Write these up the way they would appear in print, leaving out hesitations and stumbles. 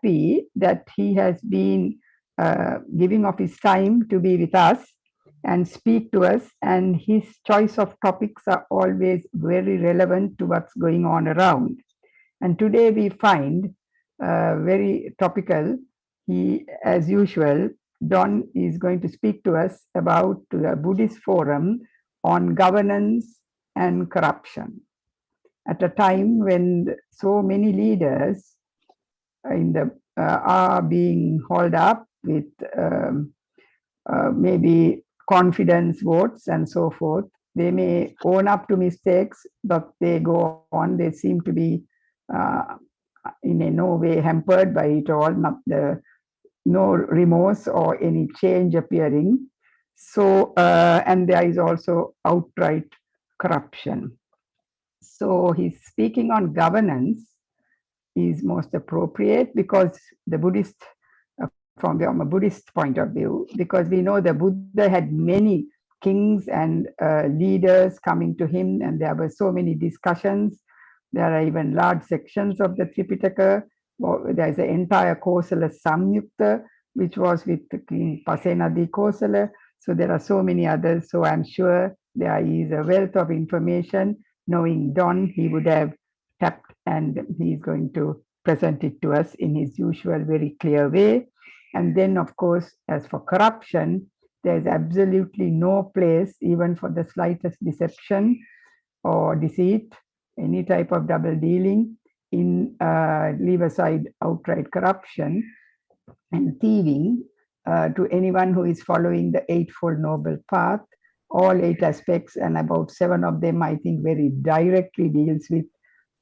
happy that he has been giving of his time to be with us and speak to us. And his choice of topics are always very relevant to what's going on around. And today we find very topical. He, as usual, Don is going to speak to us about the Buddhist Forum on governance and corruption. At a time when so many leaders are being hauled up with maybe confidence votes and so forth. They may own up to mistakes, but they go on. They seem to be in no way hampered by it all, no remorse or any change appearing. So, and there is also outright corruption. So he's speaking on governance is most appropriate because the Buddhist, from a Buddhist point of view, because we know the Buddha had many kings and leaders coming to him, and there were so many discussions. There are even large sections of the Tripitaka. There's an entire Kosala Samyukta, which was with King Pasenadi Kosala. So there are so many others. So I'm sure there is a wealth of information. Knowing Don, he would have tapped, and he's going to present it to us in his usual very clear way. And then, of course, as for corruption, there's absolutely no place even for the slightest deception or deceit, any type of double dealing, leave aside outright corruption and thieving, to anyone who is following the Eightfold Noble Path. All 8 aspects, and about 7 of them, I think, very directly deals with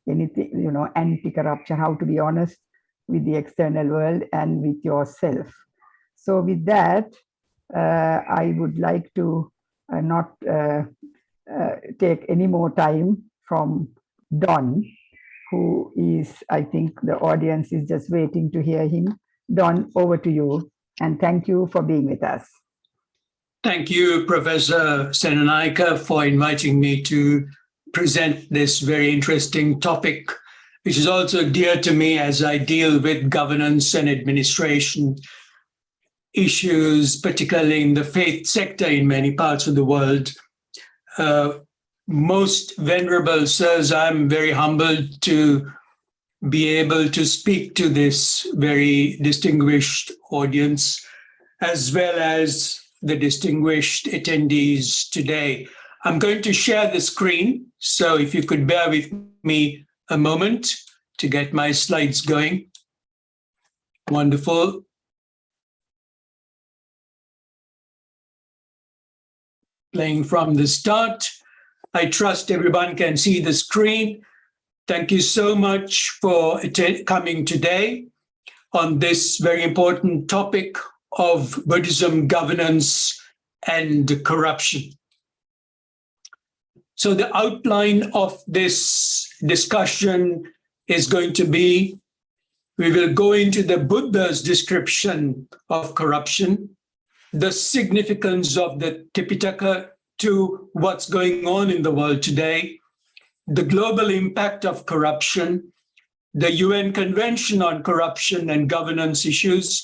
anything, anti-corruption, how to be honest with the external world and with yourself. So with that, I would like to not take any more time from Don, who is, I think the audience is just waiting to hear him. Don, over to you, and thank you for being with us. Thank you, Professor Senanaika, for inviting me to present this very interesting topic, which is also dear to me as I deal with governance and administration issues, particularly in the faith sector in many parts of the world. Most venerable sirs, I'm very humbled to be able to speak to this very distinguished audience, as well as the distinguished attendees today. I'm going to share the screen, so if you could bear with me a moment to get my slides going. Wonderful. Playing from the start. I trust everyone can see the screen. Thank you so much for coming today on this very important topic of Buddhism, governance, and corruption. So the outline of this discussion is going to be, we will go into the Buddha's description of corruption, the significance of the Tipitaka to what's going on in the world today, the global impact of corruption, the UN Convention on Corruption and Governance Issues,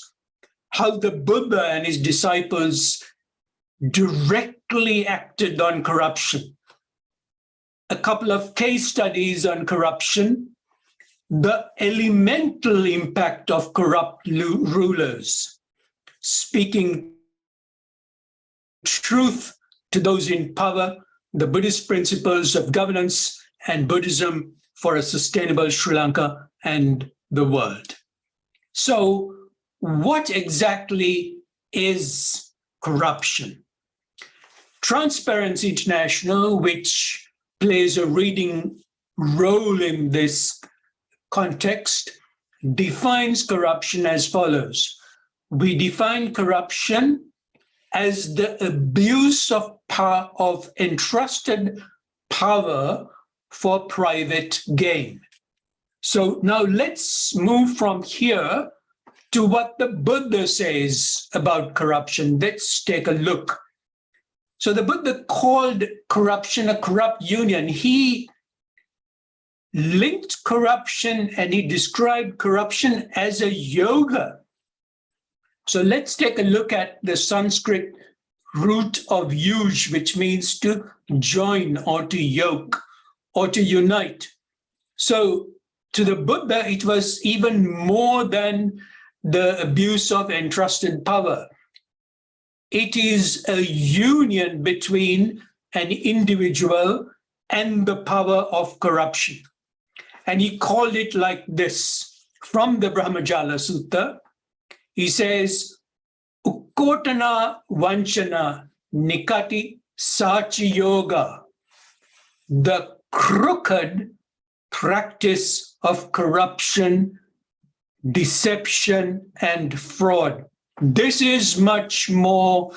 how the Buddha and his disciples directly acted on corruption, a couple of case studies on corruption, the elemental impact of corrupt rulers, speaking truth to those in power, the Buddhist principles of governance and Buddhism for a sustainable Sri Lanka and the world. So, what exactly is corruption? Transparency International, which plays a leading role in this context, defines corruption as follows. We define corruption as the abuse of power, of entrusted power for private gain. So now let's move from here to what the Buddha says about corruption. Let's take a look. So the Buddha called corruption a corrupt union. He linked corruption and he described corruption as a yoga. So let's take a look at the Sanskrit root of yuj, which means to join or to yoke or to unite. So to the Buddha, it was even more than the abuse of entrusted power. It is a union between an individual and the power of corruption. And he called it like this from the Brahmajala Sutta. He says, Ukkotana Vanchana Nikati Sachi Yoga, the crooked practice of corruption, deception, and fraud. This is much more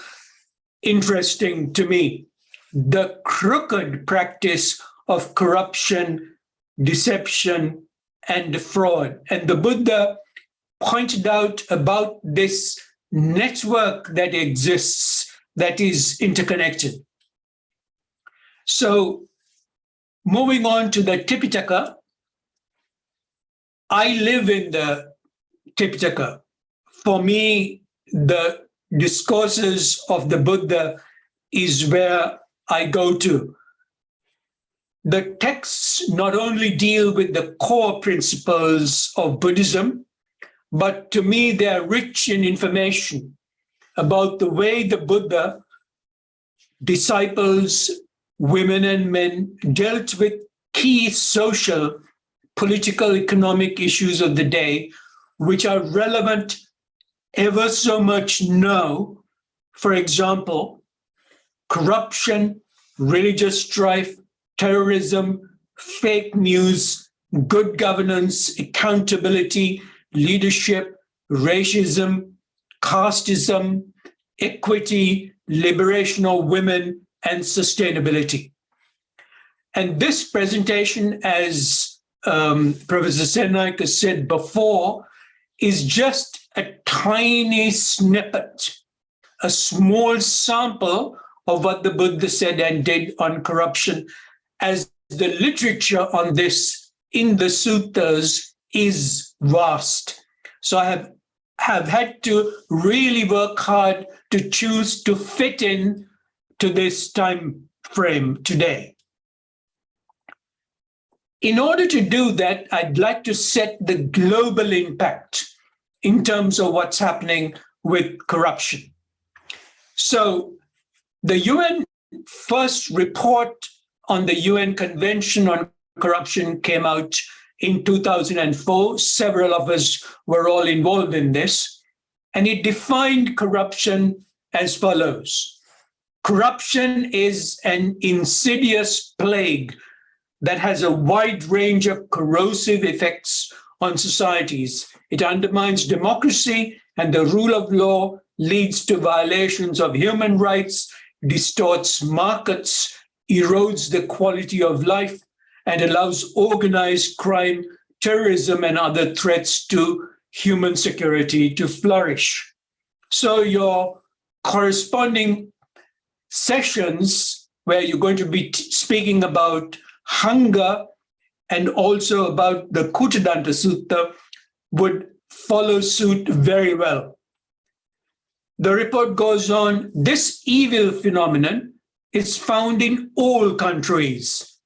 interesting to me. The crooked practice of corruption, deception, and fraud. And the Buddha pointed out about this network that exists, that is interconnected. So moving on to the Tipitaka, I live in the Tipitaka. For me, the discourses of the Buddha is where I go to. The texts not only deal with the core principles of Buddhism, but to me, they are rich in information about the way the Buddha, disciples, women and men, dealt with key social, political, economic issues of the day, which are relevant ever so much now. For example, corruption, religious strife, terrorism, fake news, good governance, accountability, leadership, racism, casteism, equity, liberation of women, and sustainability. And this presentation, as Professor Sennaik has said before, is just a tiny snippet, a small sample of what the Buddha said and did on corruption, as the literature on this in the suttas is vast. So I have had to really work hard to choose to fit in to this time frame today. In order to do that, I'd like to set the global impact in terms of what's happening with corruption. So the UN first report on the UN Convention on Corruption came out in 2004. Several of us were all involved in this. And it defined corruption as follows. Corruption is an insidious plague that has a wide range of corrosive effects on societies. It undermines democracy and the rule of law, leads to violations of human rights, distorts markets, erodes the quality of life, and allows organized crime, terrorism, and other threats to human security to flourish. So your corresponding sessions where you're going to be speaking about hunger and also about the Kuttadanta Sutta would follow suit very well. The report goes on, this evil phenomenon is found in all countries,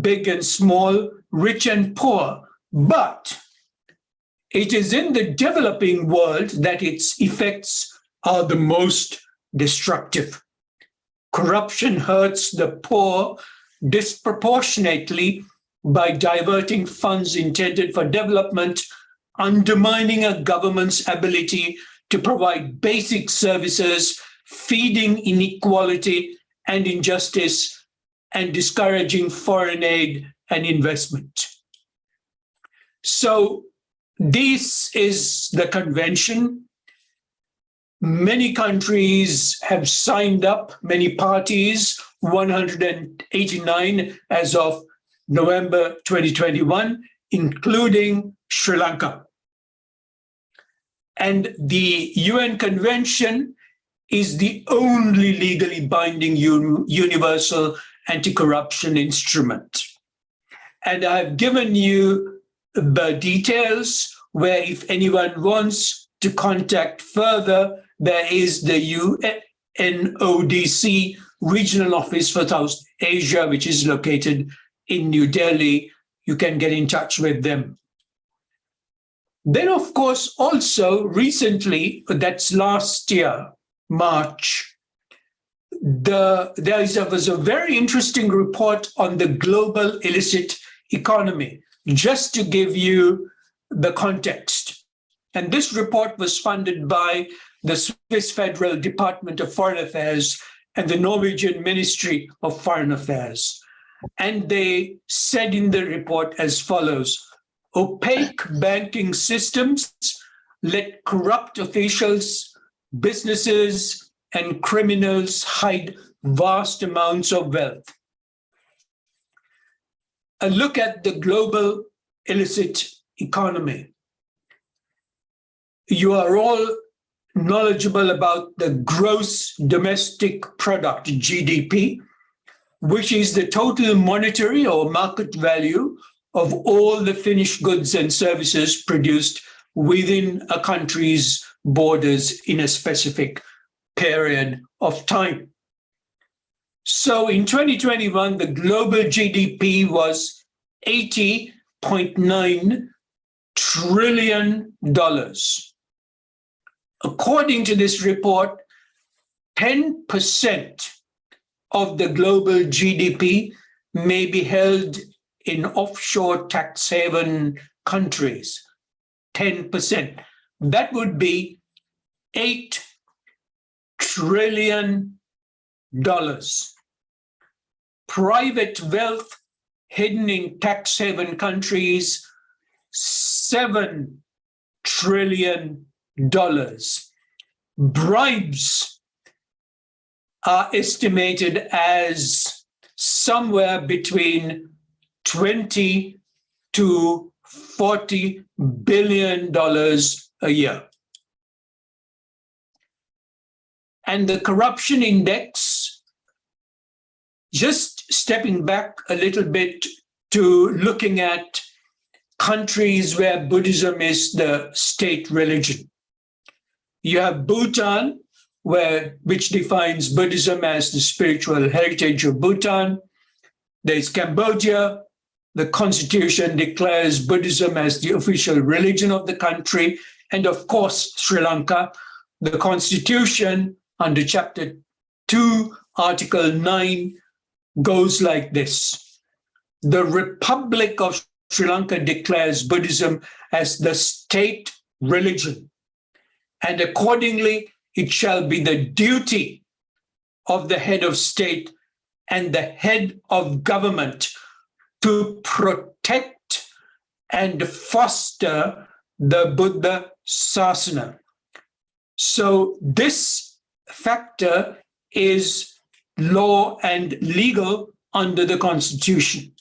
big and small, rich and poor, but it is in the developing world that its effects are the most destructive. Corruption hurts the poor disproportionately by diverting funds intended for development, undermining a government's ability to provide basic services, feeding inequality and injustice, and discouraging foreign aid and investment. So this is the convention. Many countries have signed up, many parties, 189 as of November 2021, including Sri Lanka. And the UN Convention is the only legally binding universal anti-corruption instrument. And I've given you the details where if anyone wants to contact further, there is the UNODC Regional Office for South Asia, which is located in New Delhi. You can get in touch with them. Then, of course, also recently, that's last year, March, there was a very interesting report on the global illicit economy, just to give you the context. And this report was funded by the Swiss Federal Department of Foreign Affairs and the Norwegian Ministry of Foreign Affairs. And they said in the report as follows: opaque banking systems let corrupt officials, businesses, and criminals hide vast amounts of wealth. A look at the global illicit economy. You are all knowledgeable about the gross domestic product, GDP, which is the total monetary or market value of all the finished goods and services produced within a country's borders in a specific period of time. So in 2021, the global GDP was $80.9 trillion. According to this report, 10% of the global GDP may be held in offshore tax haven countries. 10%. That would be $8 trillion. Private wealth hidden in tax haven countries, $7 trillion. Bribes are estimated as somewhere between $20 to $40 billion a year. And the corruption index, just stepping back a little bit to looking at countries where Buddhism is the state religion. You have Bhutan, which defines Buddhism as the spiritual heritage of Bhutan. There's Cambodia. The constitution declares Buddhism as the official religion of the country. And of course, Sri Lanka. The constitution under Chapter 2, Article 9 goes like this. The Republic of Sri Lanka declares Buddhism as the state religion, and accordingly, it shall be the duty of the head of state and the head of government to protect and foster the Buddha Sasana. So this factor is law and legal under the Constitution.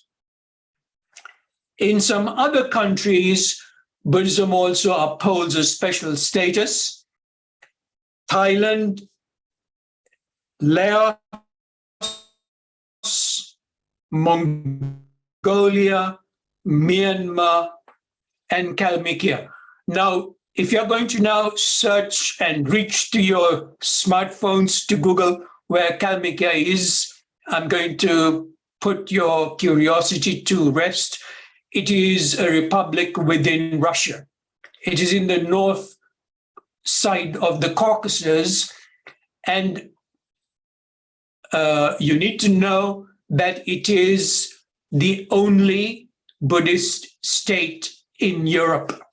In some other countries, Buddhism also upholds a special status. Thailand, Laos, Mongolia, Myanmar, and Kalmykia. Now, if you're going to now search and reach to your smartphones to Google where Kalmykia is, I'm going to put your curiosity to rest. It is a republic within Russia. It is in the north side of the Caucasus, and you need to know that it is the only Buddhist state in Europe.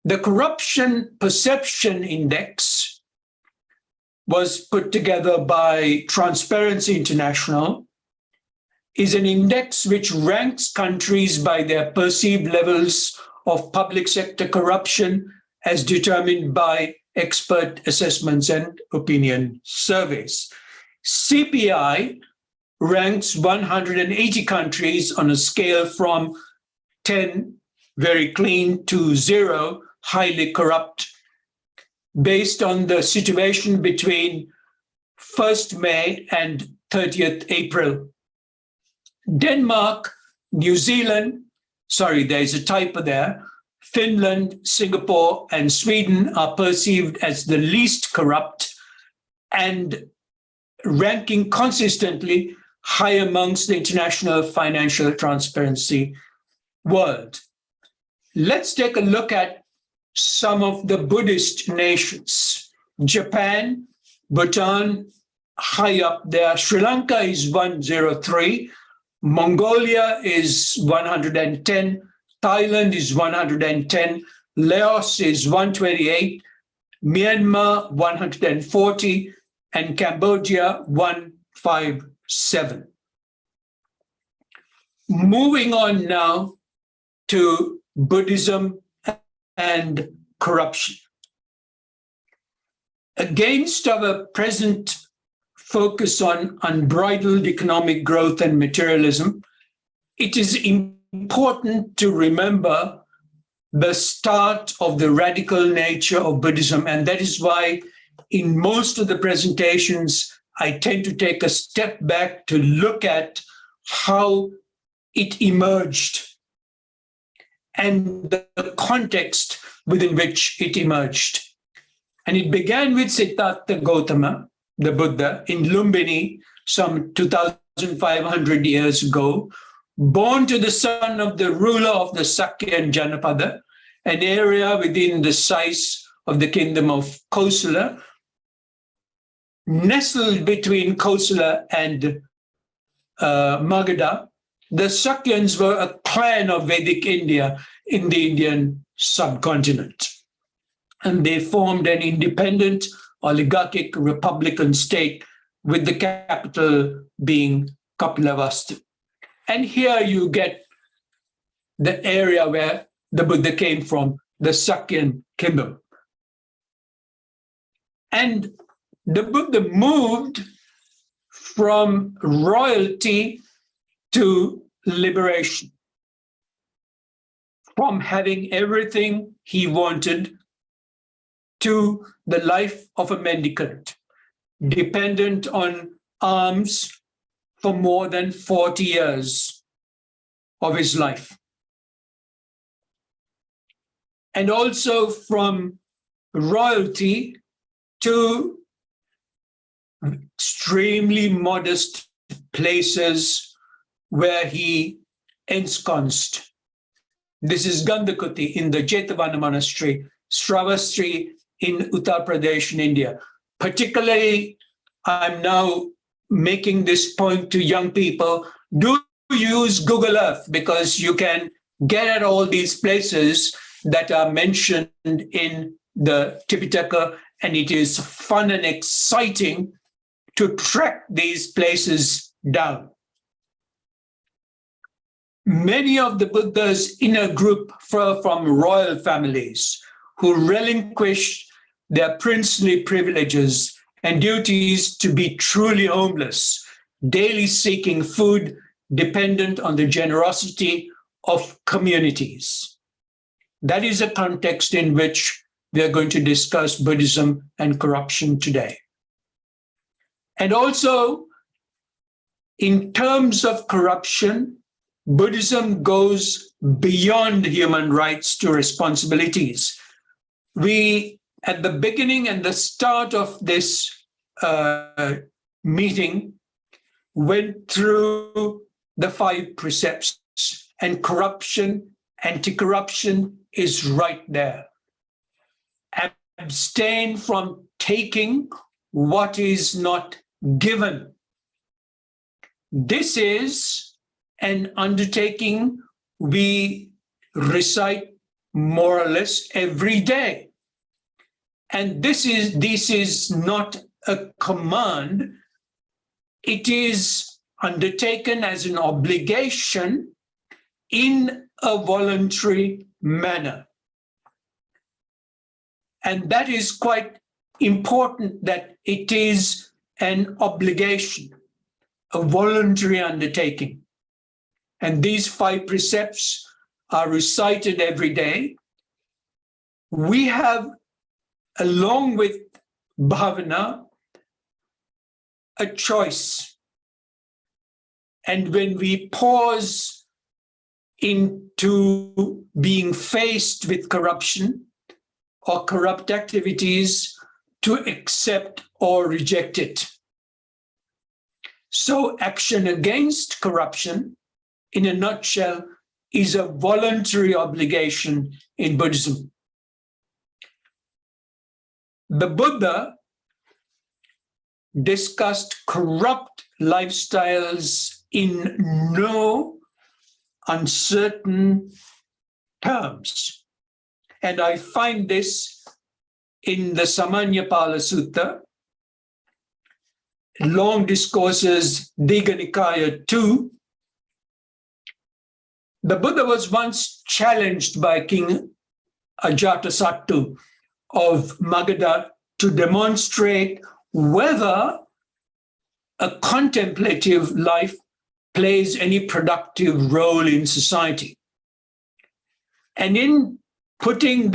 The Corruption Perception Index was put together by Transparency International, is an index which ranks countries by their perceived levels of public sector corruption as determined by expert assessments and opinion surveys. CPI ranks 180 countries on a scale from 10, very clean, to 0, highly corrupt, based on the situation between 1st May and 30th April Denmark, New Zealand, sorry, there's a typo there, Finland, Singapore, and Sweden are perceived as the least corrupt and ranking consistently high amongst the international financial transparency world. Let's take a look at some of the Buddhist nations. Japan, Bhutan, high up there. Sri Lanka is 103. Mongolia is 110. Thailand is 110. Laos is 128. Myanmar, 140. And Cambodia, 157. Moving on now to Buddhism and corruption. Against our present focus on unbridled economic growth and materialism, it is important to remember the start of the radical nature of Buddhism. And that is why in most of the presentations, I tend to take a step back to look at how it emerged and the context within which it emerged. And it began with Siddhartha Gautama, the Buddha, in Lumbini, some 2,500 years ago, born to the son of the ruler of the Sakyan Janapada, an area within the size of the kingdom of Kosala, nestled between Kosala and Magadha. The Sakyans were a clan of Vedic India in the Indian subcontinent. And they formed an independent oligarchic republican state with the capital being Kapilavastu. And here you get the area where the Buddha came from, the Sakyan kingdom. And the Buddha moved from royalty to liberation, from having everything he wanted to the life of a mendicant, dependent on alms for more than 40 years of his life. And also from royalty to extremely modest places where he ensconced. This is Gandhakuti in the Jetavana monastery, Sravastri in Uttar Pradesh in India. Particularly, I'm now making this point to young people, do use Google Earth because you can get at all these places that are mentioned in the Tipitaka, and it is fun and exciting to track these places down. Many of the Buddha's inner group were from royal families who relinquished their princely privileges and duties to be truly homeless, daily seeking food, dependent on the generosity of communities. That is a context in which we are going to discuss Buddhism and corruption today. And also, in terms of corruption, Buddhism goes beyond human rights to responsibilities. We, at the beginning and the start of this meeting, went through the 5 precepts, and corruption, anti-corruption is right there. Abstain from taking what is not given. This is an undertaking we recite more or less every day. And this is not a command. It is undertaken as an obligation in a voluntary manner. And that is quite important, that it is an obligation, a voluntary undertaking. And these 5 precepts are recited every day. We have, along with bhavana, a choice. And when we pause into being faced with corruption or corrupt activities, to accept or reject it. So action against corruption, in a nutshell, is a voluntary obligation in Buddhism. The Buddha discussed corrupt lifestyles in no uncertain terms. And I find this in the Samanyapala Sutta, long discourses, Digha Nikaya 2. The Buddha was once challenged by King Ajatasattu of Magadha to demonstrate whether a contemplative life plays any productive role in society. And in putting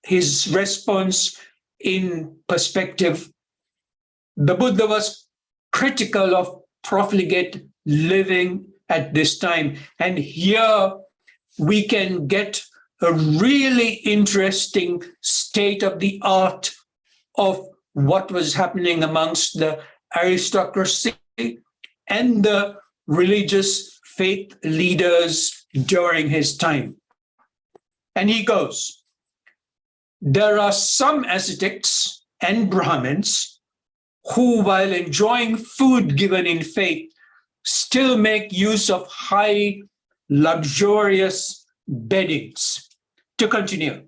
his response in perspective, the Buddha was critical of profligate living at this time. And here we can get a really interesting state of the art of what was happening amongst the aristocracy and the religious faith leaders during his time. And he goes, there are some ascetics and Brahmins who, while enjoying food given in faith, still make use of high, luxurious beddings. To continue,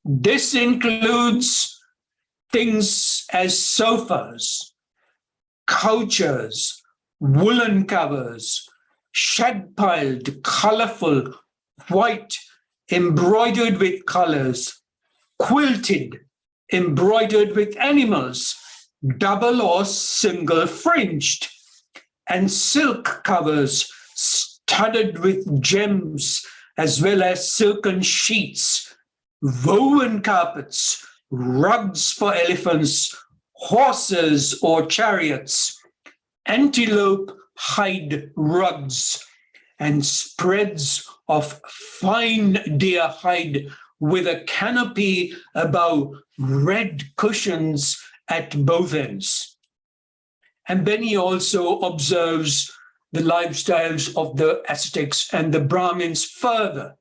this includes things as sofas, couches, woolen covers, shag-piled, colorful, white, embroidered with colors, quilted, embroidered with animals, double or single fringed, and silk covers studded with gems, as well as silken sheets, woven carpets, rugs for elephants, horses or chariots, antelope hide rugs, and spreads of fine deer hide with a canopy above, red cushions at both ends. And then he also observes the lifestyles of the ascetics and the Brahmins further,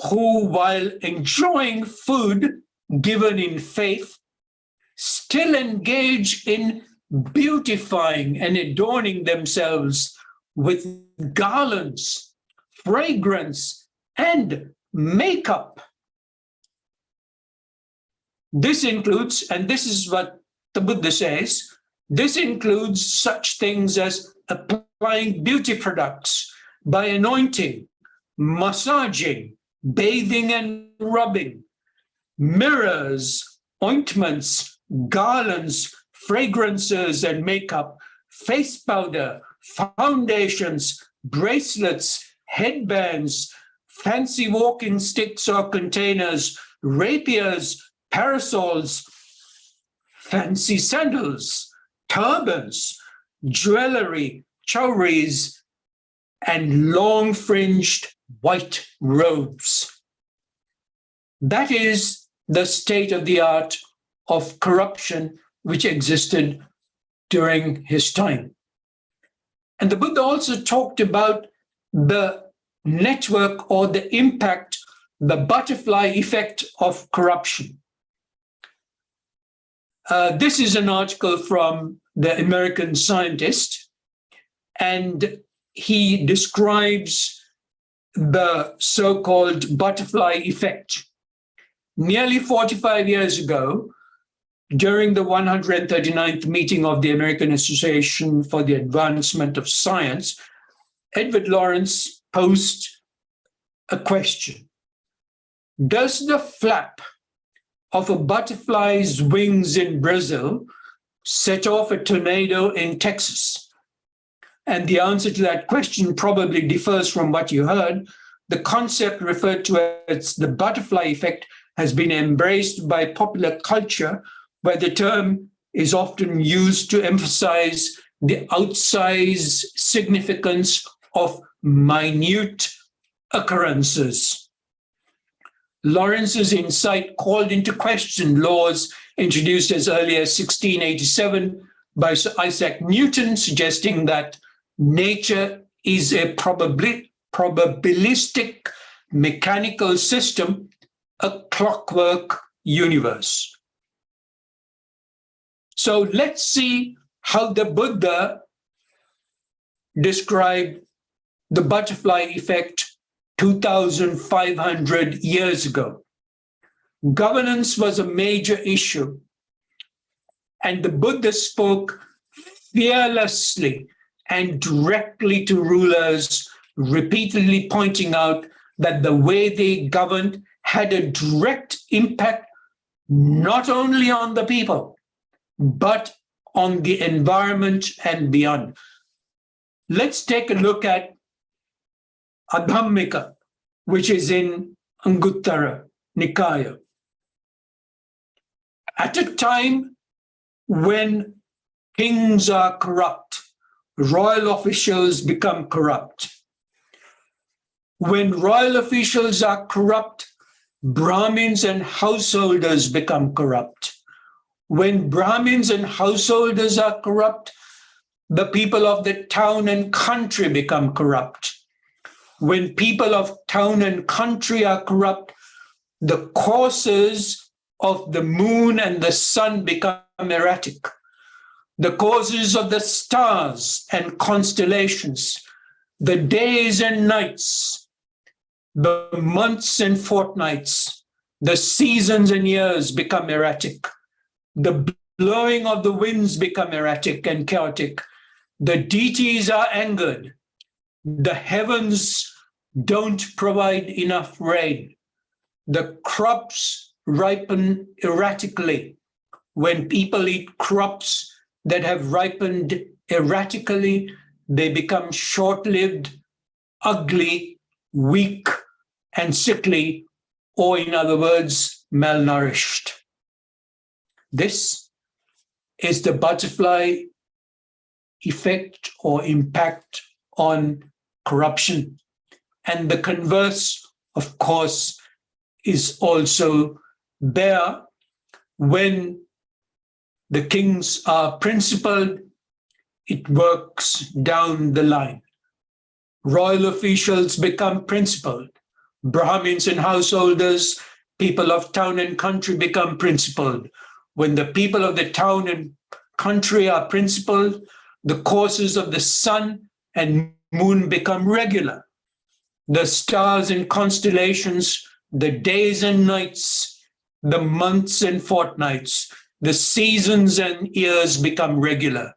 who, while enjoying food given in faith, still engage in beautifying and adorning themselves with garlands, fragrance, and makeup. This includes, and this is what the Buddha says, this includes such things as applying beauty products by anointing, massaging, bathing and rubbing, mirrors, ointments, garlands, fragrances and makeup, face powder, foundations, bracelets, headbands, fancy walking sticks or containers, rapiers, parasols, fancy sandals, turbans, jewelry, chowries, and long fringed white robes. That is the state of the art of corruption which existed during his time. And the Buddha also talked about the network or the impact, the butterfly effect of corruption. This is an article from the American Scientist, and he describes the so-called butterfly effect. Nearly 45 years ago, during the 139th meeting of the American Association for the Advancement of Science, Edward Lawrence posed a question. Does the flap of a butterfly's wings in Brazil set off a tornado in Texas? And the answer to that question probably differs from what you heard. The concept referred to as the butterfly effect has been embraced by popular culture, where the term is often used to emphasize the outsized significance of minute occurrences. Lawrence's insight called into question laws introduced as early as 1687 by Sir Isaac Newton, suggesting that nature is a probabilistic mechanical system, a clockwork universe. So let's see how the Buddha described the butterfly effect 2,500 years ago. Governance was a major issue, and the Buddha spoke fearlessly and directly to rulers, repeatedly pointing out that the way they governed had a direct impact not only on the people, but on the environment and beyond. Let's take a look at Adhammika, which is in Anguttara Nikaya. At a time when kings are corrupt, royal officials become corrupt. When royal officials are corrupt, Brahmins and householders become corrupt. When Brahmins and householders are corrupt, the people of the town and country become corrupt. When people of town and country are corrupt, the courses of the moon and the sun become erratic. The courses of the stars and constellations, the days and nights, the months and fortnights, the seasons and years become erratic. The blowing of the winds become erratic and chaotic. The deities are angered. The heavens don't provide enough rain. The crops ripen erratically. When people eat crops that have ripened erratically, they become short-lived, ugly, weak, and sickly, or in other words, malnourished. This is the butterfly effect or impact on corruption. And the converse, of course, is also there. When the kings are principled, it works down the line. Royal officials become principled. Brahmins and householders, people of town and country become principled. When the people of the town and country are principled, the courses of the sun and moon become regular. The stars and constellations, the days and nights, the months and fortnights, the seasons and years become regular.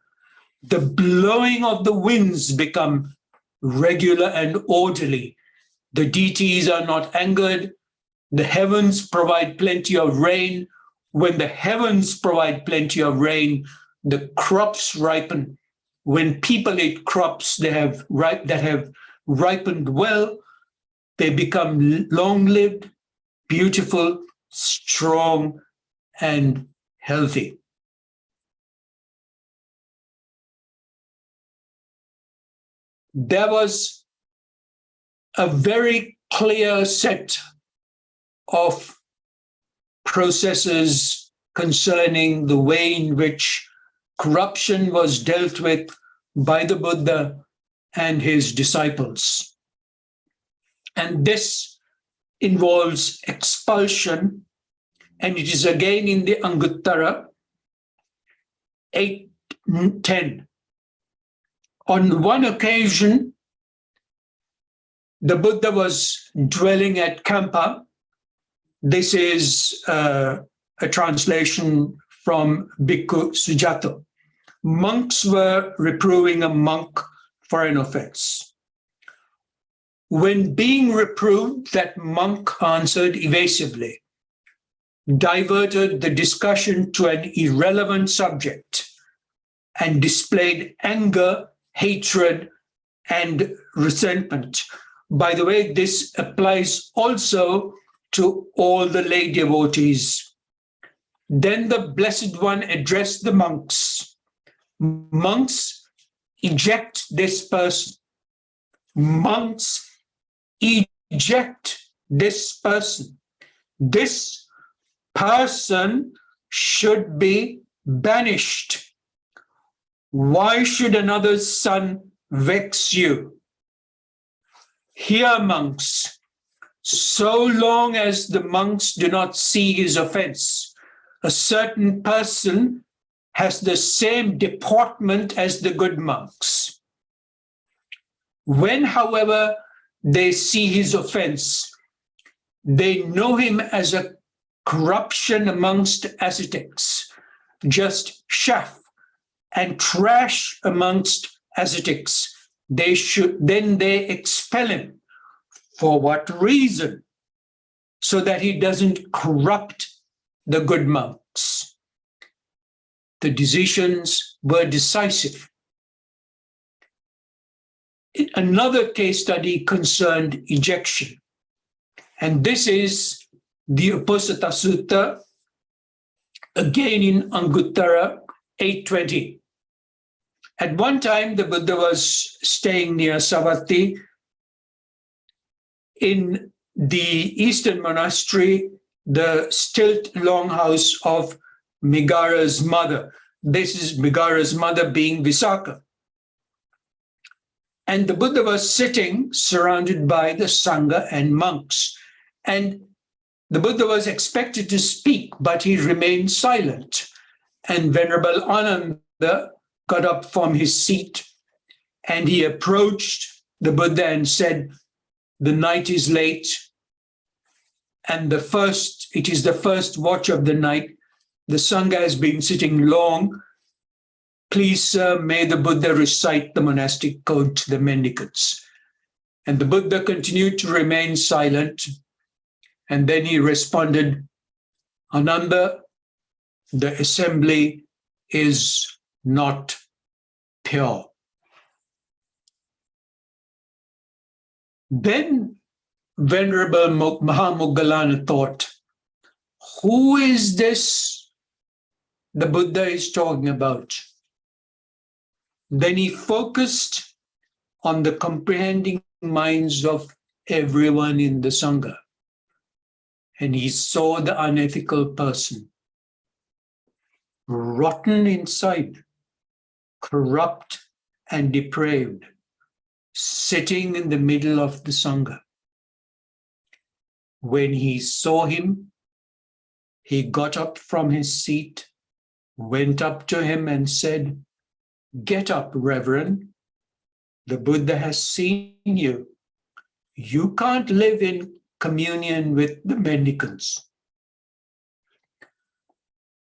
The blowing of the winds become regular and orderly. The deities are not angered. The heavens provide plenty of rain. When the heavens provide plenty of rain, the crops ripen. When people eat crops that have ripened well, they become long-lived, beautiful, strong, and healthy. There was a very clear set of processes concerning the way in which corruption was dealt with by the Buddha and his disciples. And this involves expulsion, and it is again in the Anguttara 8:10. On one occasion, the Buddha was dwelling at Kampa. This is a translation from Bhikkhu Sujato. Monks were reproving a monk for an offense. When being reproved, that monk answered evasively, diverted the discussion to an irrelevant subject, and displayed anger, hatred, and resentment. By the way, this applies also to all the lay devotees. Then the Blessed One addressed the monks. Monks, eject this person. Monks, eject this person. This person should be banished. Why should another's son vex you? Here, monks, so long as the monks do not see his offense, a certain person has the same deportment as the good monks. When, however, they see his offense, they know him as a corruption amongst ascetics, just chaff and trash amongst ascetics. Then they expel him. For what reason? So that he doesn't corrupt the good monks. The decisions were decisive. Another case study concerned ejection. And this is the Uposatha Sutta, again in Anguttara 820. At one time, the Buddha was staying near Savatthi. In the eastern monastery, the stilt longhouse of Megara's mother. This is Megara's mother being Visakha. And the Buddha was sitting surrounded by the Sangha and monks. And the Buddha was expected to speak, but he remained silent. And Venerable Ananda got up from his seat and he approached the Buddha and said, "The night is late, and it is the first watch of the night. The Sangha has been sitting long. Please, sir, may the Buddha recite the monastic code to the mendicants." And the Buddha continued to remain silent. And then he responded, "Ananda, the assembly is not pure." Then Venerable Mahamoggallana thought, who is this the Buddha is talking about? Then he focused on the comprehending minds of everyone in the Sangha. And he saw the unethical person, rotten inside, corrupt and depraved, sitting in the middle of the Sangha. When he saw him, he got up from his seat, went up to him and said, "Get up, Reverend. The Buddha has seen you. You can't live in communion with the mendicants."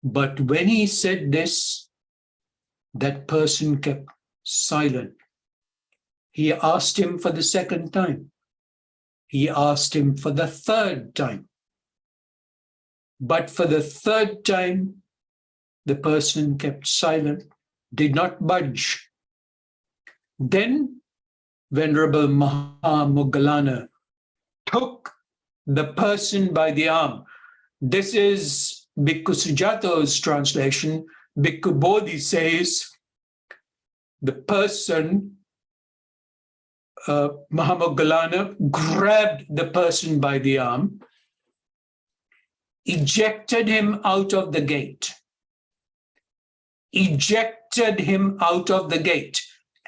But when he said this, that person kept silent. He asked him for the second time. He asked him for the third time. But for the third time, the person kept silent, did not budge. Then Venerable Mahamoggallana took the person by the arm. This is Bhikkhu Sujato's translation. Bhikkhu Bodhi says, the person, Mahamoggallana, grabbed the person by the arm, ejected him out of the gate,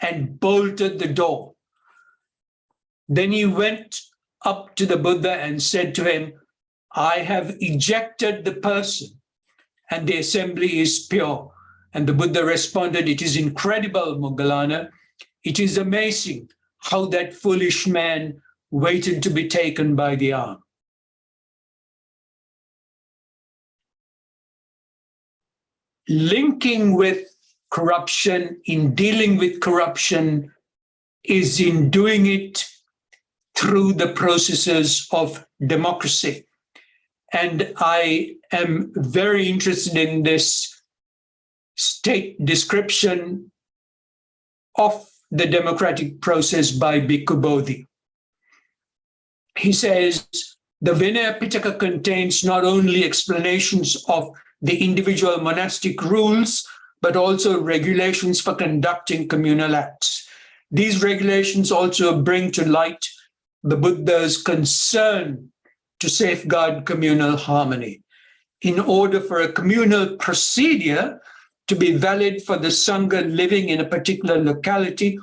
and bolted the door. Then he went up to the Buddha and said to him, "I have ejected the person and the assembly is pure." And the Buddha responded, "It is incredible, Moggallana. It is amazing how that foolish man waited to be taken by the arm." Linking with corruption, in dealing with corruption, is in doing it through the processes of democracy. And I am very interested in this state description of the democratic process by Bhikkhu Bodhi. He says, the Vinaya Pitaka contains not only explanations of the individual monastic rules, but also regulations for conducting communal acts. These regulations also bring to light the Buddha's concern to safeguard communal harmony. In order for a communal procedure to be valid for the Sangha living in a particular locality,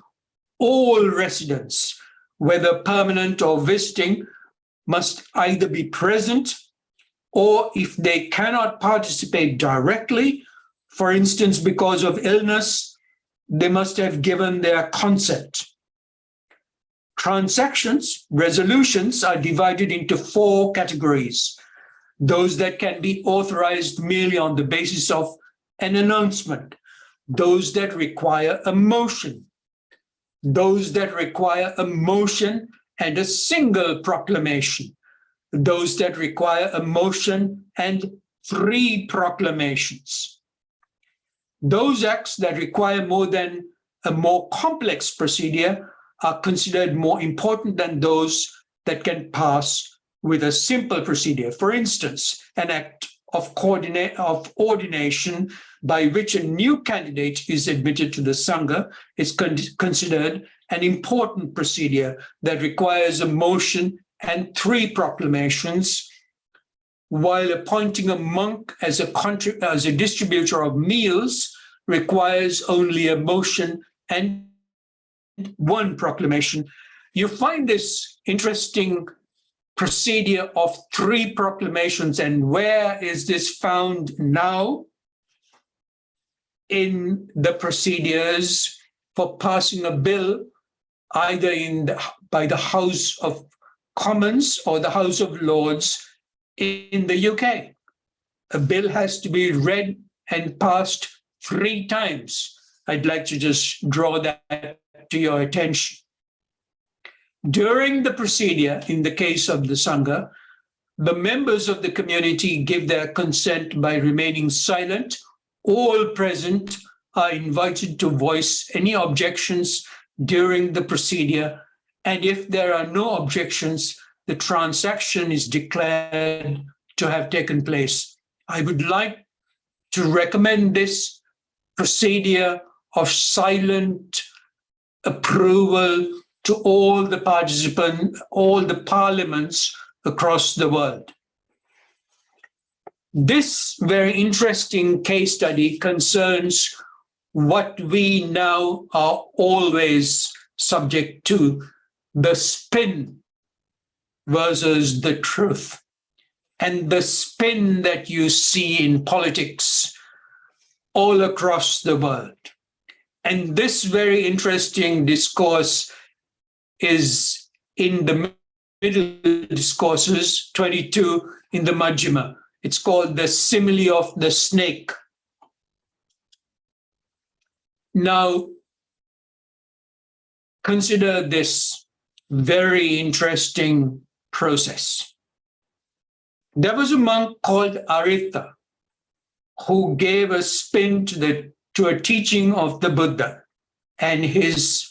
all residents, whether permanent or visiting, must either be present, or if they cannot participate directly, for instance, because of illness, they must have given their consent. Transactions, resolutions, are divided into 4 categories. Those that can be authorized merely on the basis of an announcement, those that require a motion, those that require a motion and a single proclamation, those that require a motion and 3 proclamations. Those acts that require more than a more complex procedure are considered more important than those that can pass with a simple procedure. For instance, an act of ordination by which a new candidate is admitted to the Sangha is considered an important procedure that requires a motion and 3 proclamations, while appointing a monk as a distributor of meals requires only a motion and 1 proclamation. You find this interesting procedure of 3 proclamations, and where is this found now? In the procedures for passing a bill, either by the House of Commons or the House of Lords in the UK. A bill has to be read and passed 3 times. I'd like to just draw that to your attention. During the procedure, in the case of the Sangha, the members of the community give their consent by remaining silent. All present are invited to voice any objections during the procedure, and if there are no objections, the transaction is declared to have taken place. I would like to recommend this procedure of silent approval to all the participants, all the parliaments across the world. This very interesting case study concerns what we now are always subject to, the spin versus the truth. And the spin that you see in politics all across the world. And this very interesting discourse is in the middle discourses, 22 in the Majjhima. It's called the simile of the snake. Now, consider this very interesting process. There was a monk called Aritha who gave a spin to a teaching of the Buddha, and his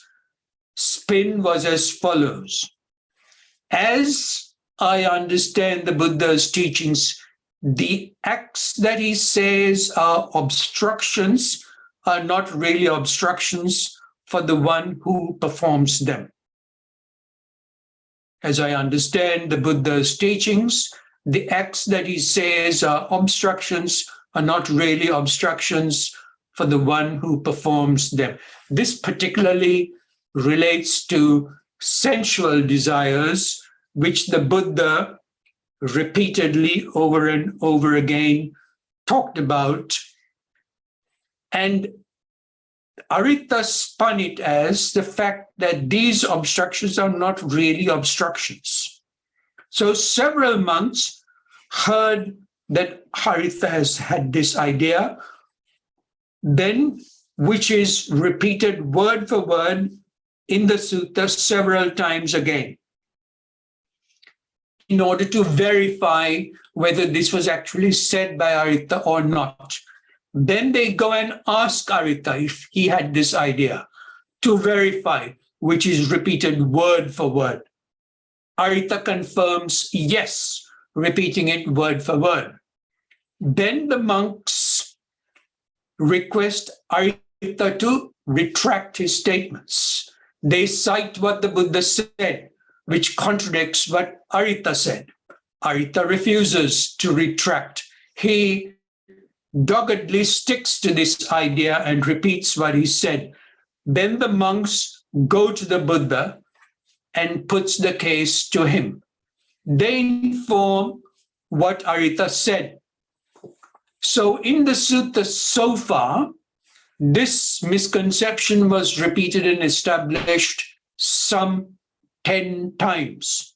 spin was as follows. As I understand the Buddha's teachings, the acts that he says are obstructions are not really obstructions for the one who performs them. As I understand the Buddha's teachings, the acts that he says are obstructions are not really obstructions for the one who performs them. This particularly relates to sensual desires, which the Buddha repeatedly over and over again talked about. And Aritha spun it as the fact that these obstructions are not really obstructions. So several monks heard that Aritha has had this idea, then which is repeated word for word in the sutta several times again, in order to verify whether this was actually said by Aritha or not. Then they go and ask Aritha if he had this idea to verify, which is repeated word for word. Aritha confirms yes, repeating it word for word. Then the monks request Arita to retract his statements. They cite what the Buddha said, which contradicts what Arita said. Arita refuses to retract. He doggedly sticks to this idea and repeats what he said. Then the monks go to the Buddha and puts the case to him. They inform what Arita said. So in the sutta so far, this misconception was repeated and established some 10 times.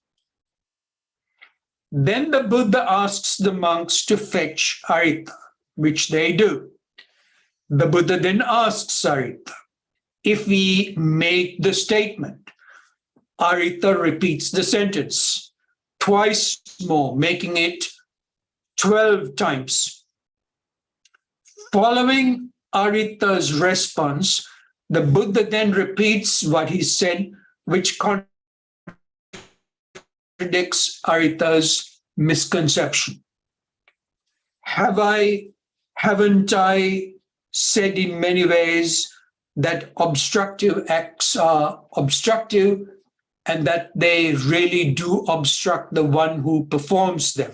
Then the Buddha asks the monks to fetch Arita, which they do. The Buddha then asks Arita if he made the statement. Arita repeats the sentence twice more, making it 12 times. Following Arita's response, the Buddha then repeats what he said, which contradicts Arita's misconception. Haven't I said in many ways that obstructive acts are obstructive and that they really do obstruct the one who performs them?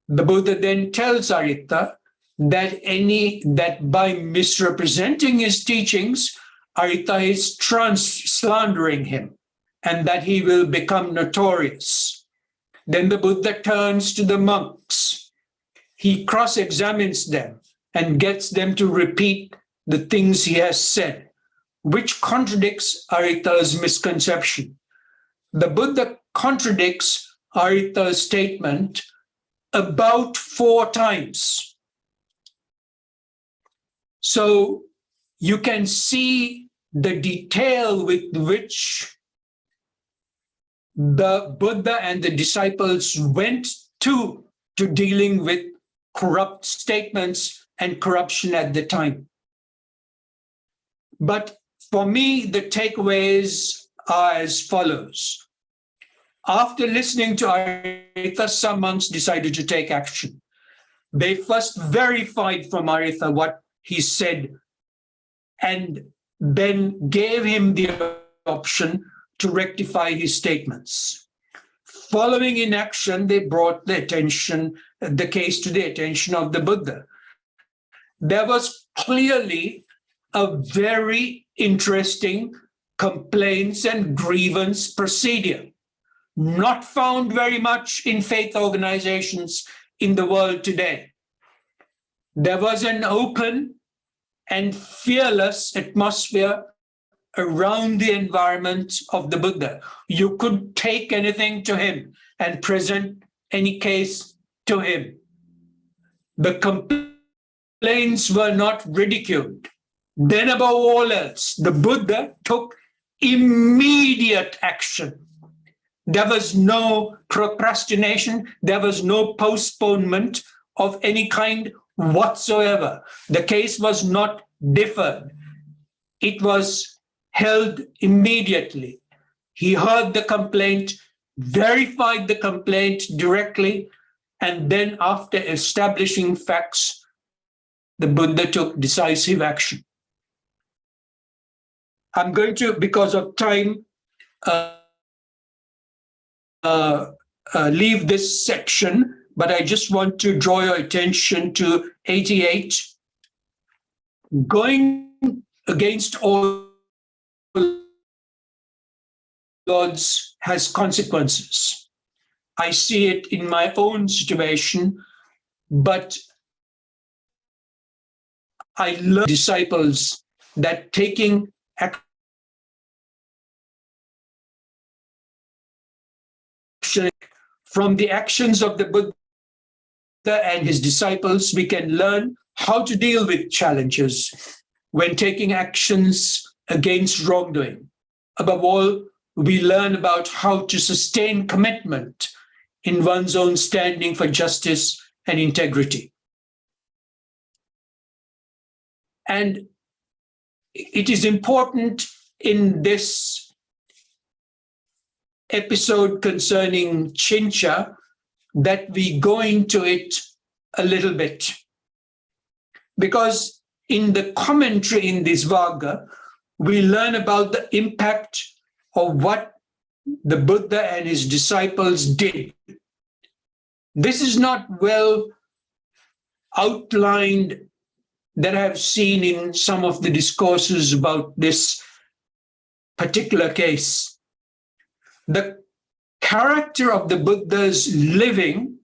The Buddha then tells Arita that by misrepresenting his teachings, Arita is slandering him and that he will become notorious. Then the Buddha turns to the monks. He cross-examines them and gets them to repeat the things he has said, which contradicts Arita's misconception. The Buddha contradicts Arita's statement about 4 times. So you can see the detail with which the Buddha and the disciples went to dealing with corrupt statements and corruption at the time. But for me, the takeaways are as follows. After listening to Arita, some monks decided to take action. They first verified from Arita what he said and then gave him the option to rectify his statements. Following in action, they brought the case to the attention of the Buddha. There was clearly a very interesting complaints and grievance procedure, not found very much in faith organizations in the world today. There was an open and fearless atmosphere around the environment of the Buddha. You could take anything to him and present any case to him. The complaints were not ridiculed. Then above all else, the Buddha took immediate action. There was no procrastination. There was no postponement of any kind whatsoever. The case was not deferred. It was held immediately. He heard the complaint, verified the complaint directly, and then after establishing facts, the Buddha took decisive action. I'm going to, because of time, leave this section, but I just want to draw your attention to 88. Going against all odds has consequences. I see it in my own situation, but I learned disciples that taking action from the actions of the Buddha and his disciples, we can learn how to deal with challenges when taking actions against wrongdoing. Above all, we learn about how to sustain commitment in one's own standing for justice and integrity. And it is important in this episode concerning Chincha that we go into it a little bit. because in the commentary in this Vagga, we learn about the impact of what the Buddha and his disciples did. This is not well outlined that I've seen in some of the discourses about this particular case. The character of the Buddha's living,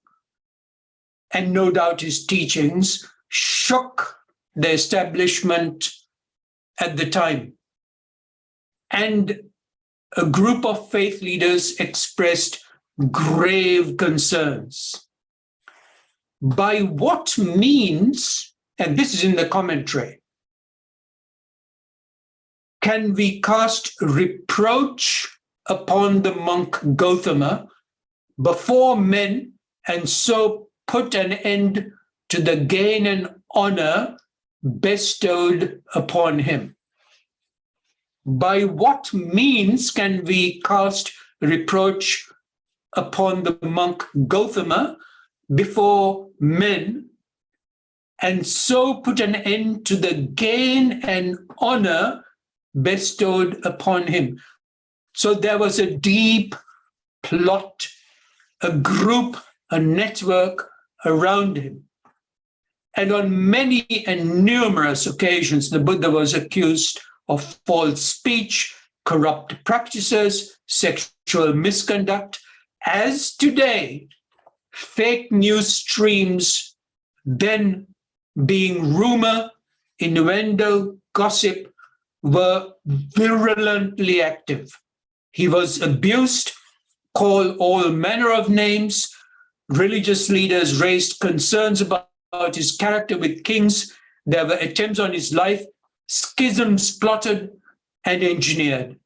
and no doubt his teachings, shook the establishment at the time. And a group of faith leaders expressed grave concerns. By what means, and this is in the commentary, can we cast reproach upon the monk Gautama before men and so put an end to the gain and honor bestowed upon him? By what means can we cast reproach upon the monk Gautama before men and so put an end to the gain and honor bestowed upon him? So there was a deep plot, a group, a network around him. And on many and numerous occasions, the Buddha was accused of false speech, corrupt practices, sexual misconduct. As today, fake news streams, then being rumor, innuendo, gossip, were virulently active. He was abused, called all manner of names. Religious leaders raised concerns about his character with kings. There were attempts on his life, schisms plotted and engineered.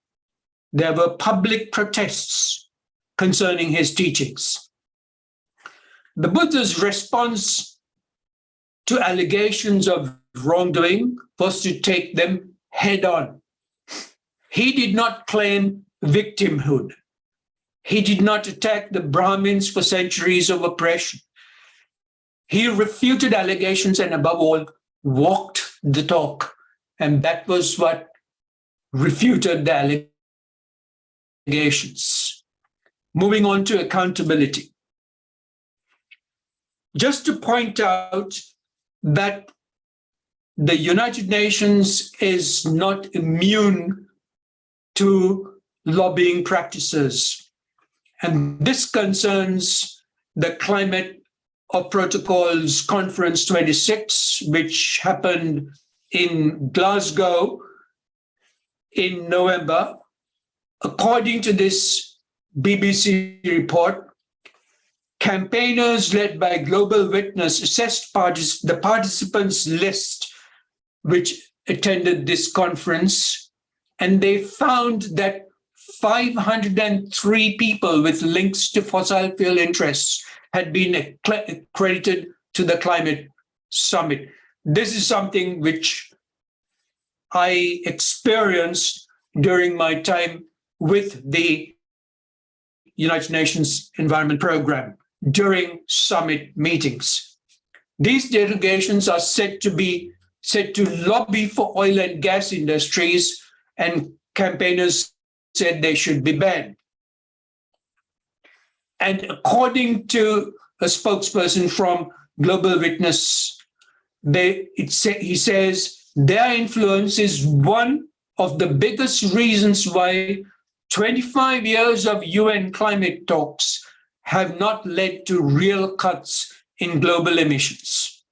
There were public protests concerning his teachings. The Buddha's response to allegations of wrongdoing was to take them head on. He did not claim victimhood. He did not attack the Brahmins for centuries of oppression. He refuted allegations and, above all, walked the talk. And that was what refuted the allegations. Moving on to accountability. Just to point out that the United Nations is not immune to lobbying practices. And this concerns the Climate of Protocols Conference 26, which happened in Glasgow in November. According to this BBC report, campaigners led by Global Witness assessed the participants list which attended this conference, and they found that 503 people with links to fossil fuel interests had been accredited to the climate summit. This is something which I experienced during my time with the United Nations Environment Programme during summit meetings. These delegations are said to lobby for oil and gas industries, and campaigners said they should be banned. And according to a spokesperson from Global Witness, he says their influence is one of the biggest reasons why 25 years of UN climate talks have not led to real cuts in global emissions.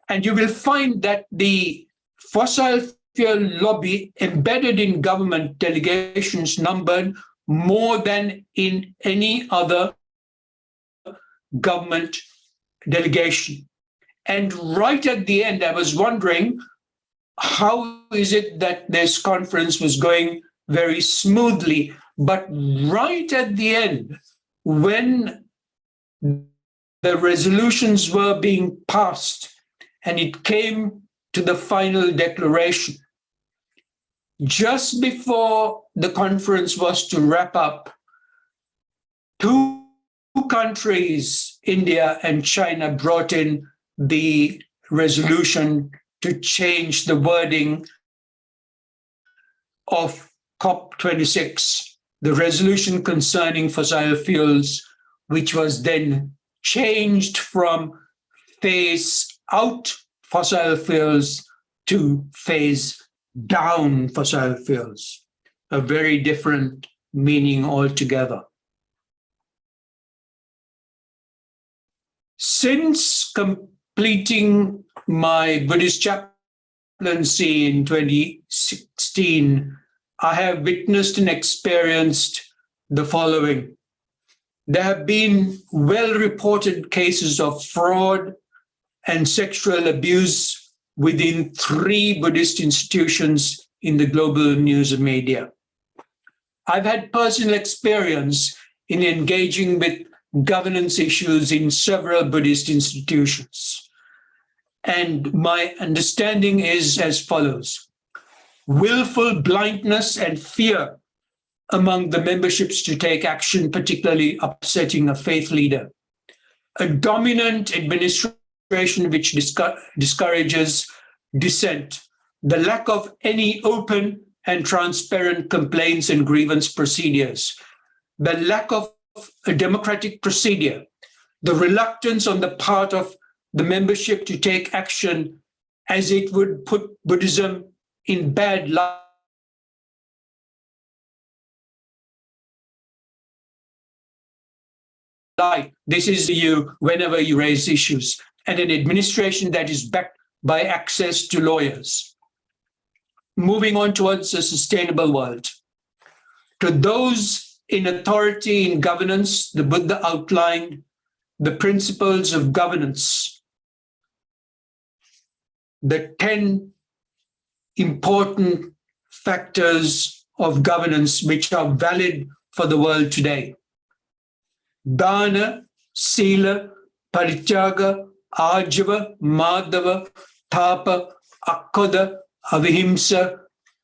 And you will find that the fossil fuel lobby embedded in government delegations numbered more than in any other government delegation. And right at the end, I was wondering, how is it that this conference was going very smoothly? But right at the end, when the resolutions were being passed and it came to the final declaration, just before the conference was to wrap up, two countries, India and China, brought in the resolution to change the wording of COP26, the resolution concerning fossil fuels, which was then changed from phase out fossil fuels to phase down fossil fuels, a very different meaning altogether. Since completing my Buddhist chaplaincy in 2016, I have witnessed and experienced the following. There have been well-reported cases of fraud and sexual abuse within 3 Buddhist institutions in the global news media. I've had personal experience in engaging with governance issues in several Buddhist institutions. And my understanding is as follows. Willful blindness and fear among the memberships to take action, particularly upsetting a faith leader. A dominant administration which discourages dissent. The lack of any open and transparent complaints and grievance procedures. The lack of a democratic procedure. The reluctance on the part of the membership to take action as it would put Buddhism in bad light. This is you whenever you raise issues, and an administration that is backed by access to lawyers. Moving on towards a sustainable world. To those in authority in governance, the Buddha outlined the principles of governance, the 10 important factors of governance which are valid for the world today. Dana, Sila, Parityaga, Ajava, Madhava, Tapa, Akkoda, Avihimsa,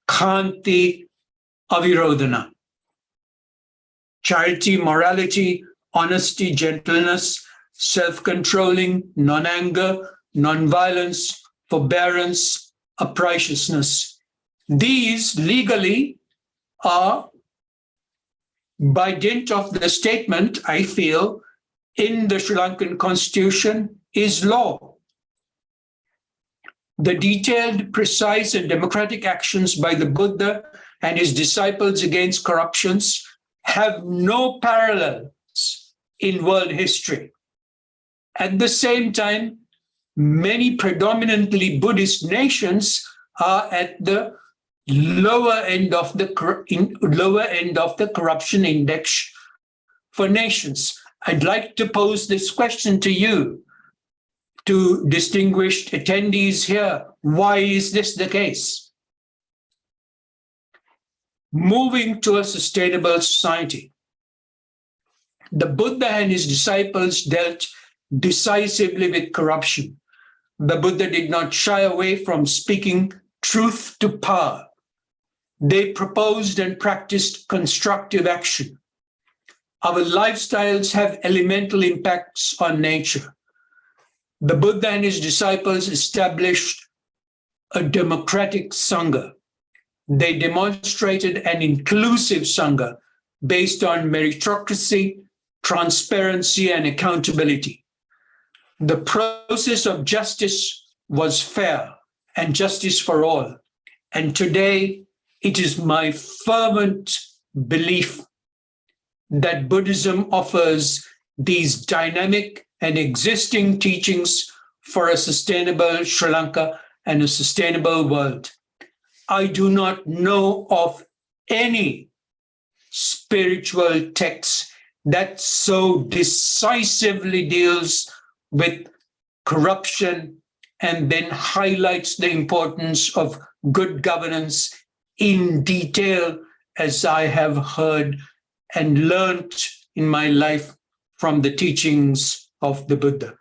Khanti, Avirodhana. Charity, morality, honesty, gentleness, self-controlling, non-anger, non-violence, forbearance, uprightness. These legally are, by dint of the statement, I feel, in the Sri Lankan Constitution, is law. The detailed, precise, and democratic actions by the Buddha and his disciples against corruptions have no parallels in world history. At the same time, many predominantly Buddhist nations are at the lower end of the corruption index for nations. I'd like to pose this question to you, to distinguished attendees here. Why is this the case? Moving to a sustainable society. The Buddha and his disciples dealt decisively with corruption. The Buddha did not shy away from speaking truth to power. They proposed and practiced constructive action. Our lifestyles have elemental impacts on nature. The Buddha and his disciples established a democratic Sangha. They demonstrated an inclusive Sangha based on meritocracy, transparency, and accountability. The process of justice was fair and justice for all. And today, it is my fervent belief that Buddhism offers these dynamic and existing teachings for a sustainable Sri Lanka and a sustainable world. I do not know of any spiritual text that so decisively deals with corruption and then highlights the importance of good governance in detail as I have heard and learned in my life from the teachings of the Buddha.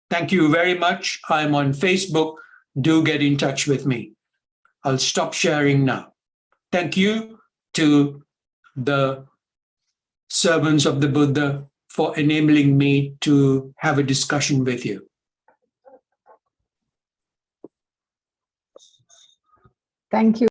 Thank you very much. I'm on Facebook. Do get in touch with me. I'll stop sharing now. Thank you to the servants of the Buddha for enabling me to have a discussion with you. Thank you.